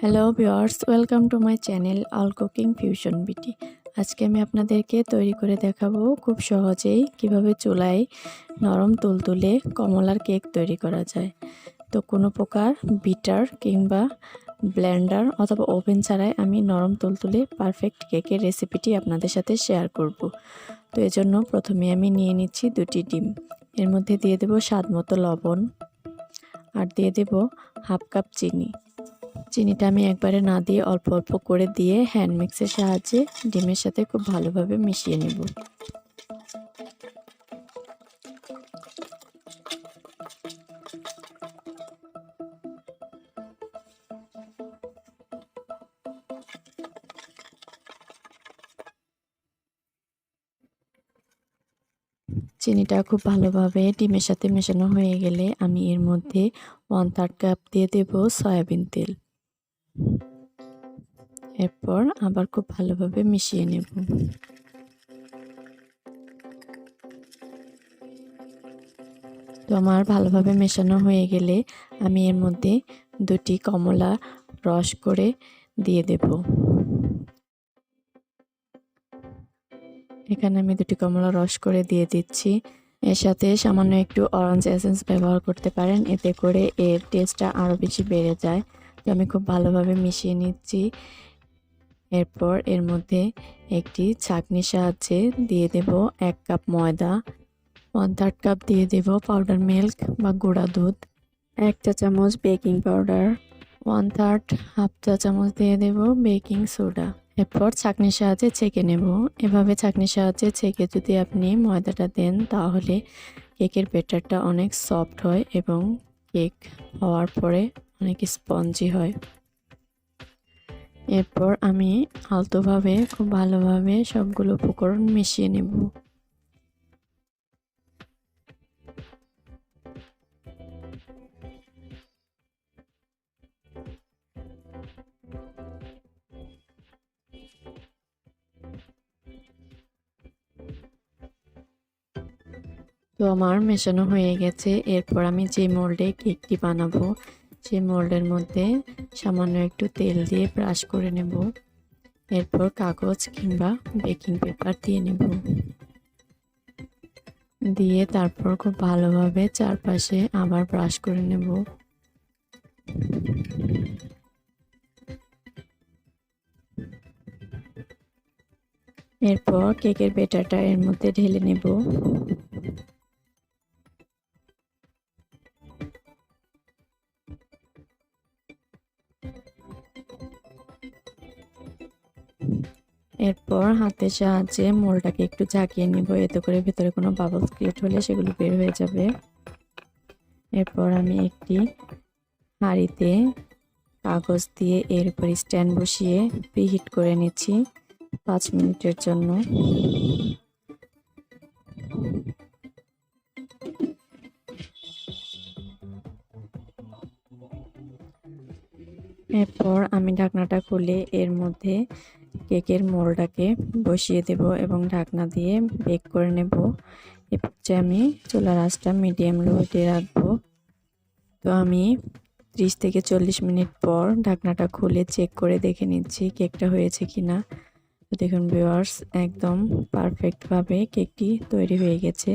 Hello viewers, welcome to my channel all cooking fusion বিটি। আজকে আমি আপনাদেরকে তৈরি করে দেখাবো খুব সহজেই কিভাবে চুলায় নরম তুলতুলে কমলার কেক তৈরি করা যায়। তো কোনো প্রকার বিটার কিংবা ব্লেন্ডার অথবা ওভেন ছাড়াই আমি নরম তুলতুলে পারফেক্ট কেকের রেসিপিটি আপনাদের সাথে শেয়ার করব। তো এজন্য প্রথমে আমি নিয়ে নিচ্ছি 2টি ডিম। এর মধ্যে দিয়ে দেব স্বাদ মতো লবণ আর দিয়ে দেব হাফ কাপ চিনি। চিনিটা আমি একবারে না দিয়ে অল্প অল্প করে দিয়ে হ্যান্ড মিক্সের সাহায্যে ডিমের সাথে খুব ভালোভাবে মিশিয়ে নেব। চিনিটা খুব ভালোভাবে ডিমের সাথে মেশানো হয়ে গেলে আমি এর মধ্যে 1/3 কাপ দিয়ে দেব সয়াবিন তেল। এরপর আবার খুব ভালোভাবে মিশিয়ে নেব। তো আমার ভালোভাবে মেশানো হয়ে গেলে আমি এর মধ্যে 2টি কমলা রস করে দিয়ে দেব। এখানে আমি 2টি কমলা রস করে দিয়ে দিচ্ছি। এর সাথে সামান্য একটু অরেঞ্জ এসেন্স ব্যবহার করতে পারেন, এতে করে এর টেস্টটা আরও বেশি বেড়ে যায়। তো আমি খুব ভালোভাবে মিশিয়ে নিচ্ছি। এরপর এর মধ্যে একটি ছাঁকনির সাহায্যে দিয়ে দেব 1 কাপ ময়দা, 1/3 কাপ দিয়ে দেব পাউডার মিল্ক বা গুঁড়া দুধ, 1 চা চামচ বেকিং পাউডার, 1/3 হাফ চা চামচ দিয়ে দেব বেকিং সোডা। এরপর ছাঁকনির সাহায্যে ছেঁকে নেব। এভাবে ছাঁকনির সাহায্যে ছেঁকে যদি আপনি ময়দাটা দেন তাহলে কেকের ব্যাটারটা অনেক সফট হয় এবং কেক হওয়ার পরে অনেক স্পঞ্জি হয়। এরপর আমি আলতোভাবে খুব ভালোভাবে সবগুলো উপকরণ মিশিয়ে নেব। তো আমার মেশানো হয়ে গেছে। এরপর আমি যে মোল্ডে কেকটি বানাবো সেই মোল্ডের মধ্যে সামান্য একটু তেল দিয়ে ব্রাশ করে নেব। এরপর কাগজ কিংবা বেকিং পেপার দিয়ে নেব, দিয়ে তারপর খুব ভালোভাবে চারপাশে আবার ব্রাশ করে নেব। এরপর কেকের ব্যাটারটা এর মধ্যে ঢেলে নেব। এরপর হাতের সাহায্যে মোলটাকে একটু ঝাঁকিয়ে নিব, এতে করে ভেতরে কোনো বাবলস ক্রিয়েট হলে সেগুলো বের হয়ে যাবে। এরপর আমি একটি হাঁড়িতে কাগজ দিয়ে এর উপর স্ট্যান্ড বসিয়ে প্রিহিট করে নিচ্ছি 5 মিনিটের জন্য। এরপর আমি ঢাকনাটা খুলে এর মধ্যে কেকের মোলটাকে বসিয়ে দেব এবং ঢাকনা দিয়ে বেক করে নেব। এরপর আমি চুলার আঁচটা মিডিয়াম লোতে রাখবো। তো আমি 30 থেকে 40 মিনিট পর ঢাকনাটা খুলে চেক করে দেখে নিচ্ছি কেকটা হয়েছে কিনা। তো দেখুন ভিউয়ার্স, একদম পারফেক্টভাবে কেকটি তৈরি হয়ে গেছে।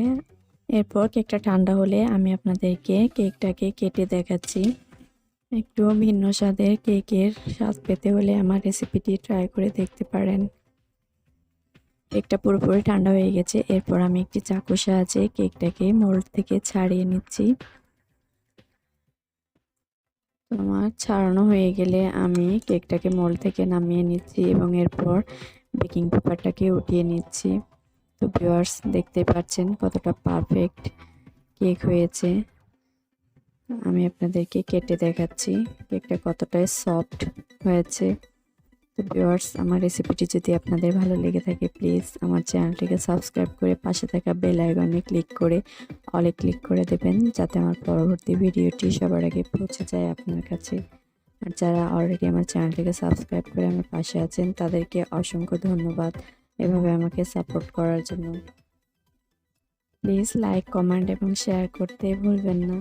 এরপর কেকটা ঠান্ডা হলে আমি আপনাদেরকে কেকটাকে কেটে দেখাচ্ছি। একটু ভিন্ন স্বাদের কেকের স্বাদ পেতে হলে আমার রেসিপিটি ট্রাই করে দেখতে পারেন। কেকটা পুরোপুরি ঠান্ডা হয়ে গেছে। এরপর আমি একটি চাকুর সাহায্যে কেকটাকে মোল্ড থেকে ছাড়িয়ে নিচ্ছি। আমার ছাড়ানো হয়ে গেলে আমি কেকটাকে মোল্ড থেকে নামিয়ে নিচ্ছি এবং এরপর বেকিং পেপারটাকে উঠিয়ে নিচ্ছি। তো ভিউয়ার্স, দেখতে পাচ্ছেন কতটা পারফেক্ট কেক হয়েছে। আমি আপনাদেরকে কেটে দেখাচ্ছি কেকটা কতটা সফট হয়েছে। তো ভিউয়ার্স, আমার রেসিপিটি যদি আপনাদের ভালো লেগে থাকে প্লিজ আমার চ্যানেলটিকে সাবস্ক্রাইব করে পাশে থাকা বেল আইকনে ক্লিক করে অলে ক্লিক করে দেবেন, যাতে আমার পরবর্তী ভিডিওটি সবার আগে পৌঁছে যায় আপনার কাছে। আর যারা অলরেডি আমার চ্যানেলটিকে সাবস্ক্রাইব করে আমার পাশে আছেন তাদেরকে অসংখ্য ধন্যবাদ এভাবে আমাকে সাপোর্ট করার জন্য। প্লিজ লাইক, কমেন্ট এবং শেয়ার করতে ভুলবেন না।